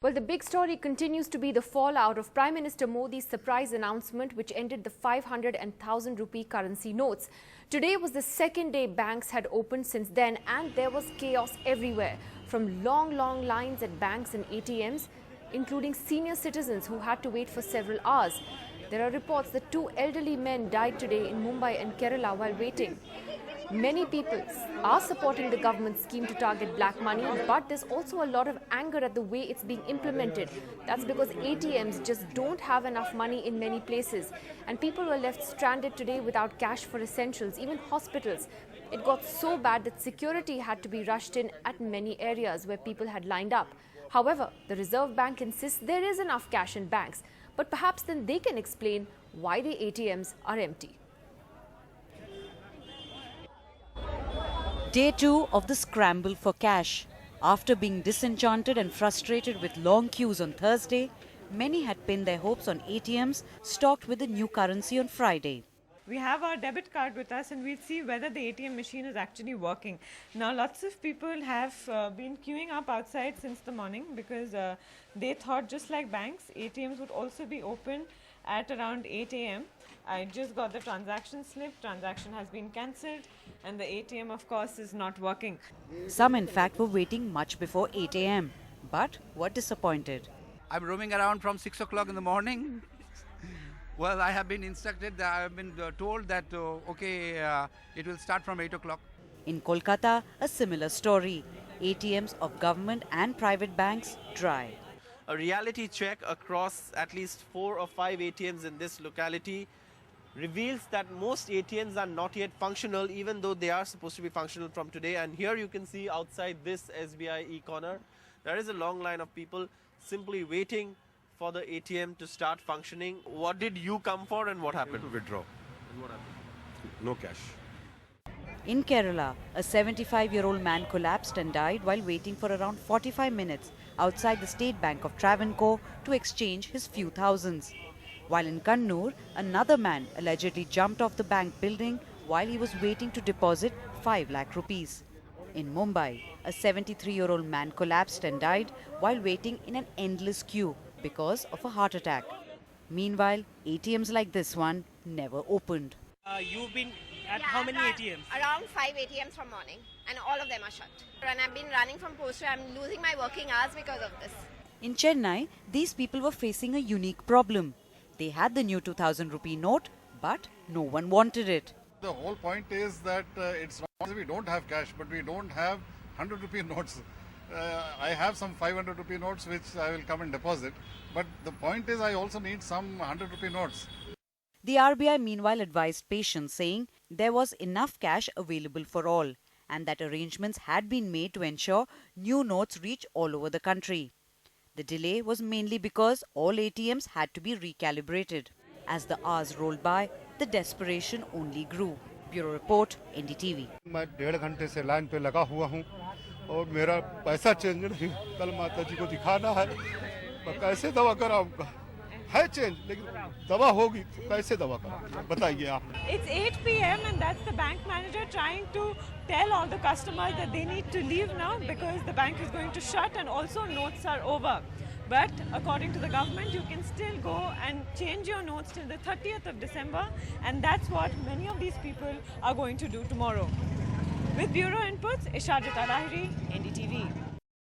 Well, the big story continues to be the fallout of Prime Minister Modi's surprise announcement which ended the 500 and 1000 rupee currency notes. Today was the second day banks had opened since then, and there was chaos everywhere, from long lines at banks and ATMs, including senior citizens who had to wait for several hours. There are reports that 2 elderly men died today in Mumbai and Kerala while waiting. Many people are supporting the government scheme to target black money, but there's also a lot of anger at the way it's being implemented. That's because ATMs just don't have enough money in many places, and people were left stranded today without cash for essentials, even hospitals. It got so bad that security had to be rushed in at many areas where people had lined up. However, the Reserve Bank insists there is enough cash in banks, but perhaps then they can explain why the ATMs are empty. Day 2 of the scramble for cash. After being disenchanted and frustrated with long queues on Thursday, many had pinned their hopes on ATMs stocked with the new currency on Friday. We have our debit card with us and we'll see whether the ATM machine is actually working. Now, lots of people have been queuing up outside since the morning because they thought, just like banks, ATMs would also be open at around 8 a.m. I just got the transaction slip. Transaction has been cancelled and the ATM, of course, is not working. Some, in fact, were waiting much before 8 a.m. but were disappointed. I'm roaming around from 6 o'clock in the morning. Well, I have been instructed, I have been told that, it will start from 8 o'clock. In Kolkata, a similar story. ATMs of government and private banks dry. A reality check across at least 4 or 5 ATMs in this locality reveals that most ATMs are not yet functional, even though they are supposed to be functional from today. And here you can see outside this SBI e-corner, there is a long line of people simply waiting for the ATM to start functioning. What did you come for and what happened? To withdraw. And what happened? No cash. In Kerala, a 75-year-old man collapsed and died while waiting for around 45 minutes outside the State Bank of Travancore to exchange his few thousands. While in Kannur, another man allegedly jumped off the bank building while he was waiting to deposit 5 lakh rupees. In Mumbai, a 73-year-old man collapsed and died while waiting in an endless queue because of a heart attack. Meanwhile, ATMs like this one never opened. You've been at how many ATMs? Around 5 ATMs from morning, and all of them are shut. And I've been running from post to I'm losing my working hours because of this. In Chennai, these people were facing a unique problem. They had the new 2000 rupee note, but no one wanted it. The whole point is that it's not as if we don't have cash, but we don't have 100 rupee notes. I have some 500 rupee notes which I will come and deposit. But the point is I also need some 100 rupee notes. The RBI meanwhile advised patience, saying there was enough cash available for all and that arrangements had been made to ensure new notes reach all over the country. The delay was mainly because all ATMs had to be recalibrated. As the hours rolled by, the desperation only grew. Bureau Report, NDTV. मैं 1.5 घंटे से line पे लगा हुआ हूँ और मेरा पैसा चेंज नहीं, कल माता जी को दिखाना है, मैं कैसे दवा कराऊंगा? है चेंज, लेकिन दवा होगी तो कैसे दवा कराऊंगा? बताइए आप. It's 8 p.m. and that's the bank manager trying to tell all the customers that they need to leave now because the bank is going to shut and also notes are over. But according to the government, you can still go and change your notes till the 30th of December, and that's what many of these people are going to do tomorrow. With Bureau Inputs, Ishajat Alahiri, NDTV.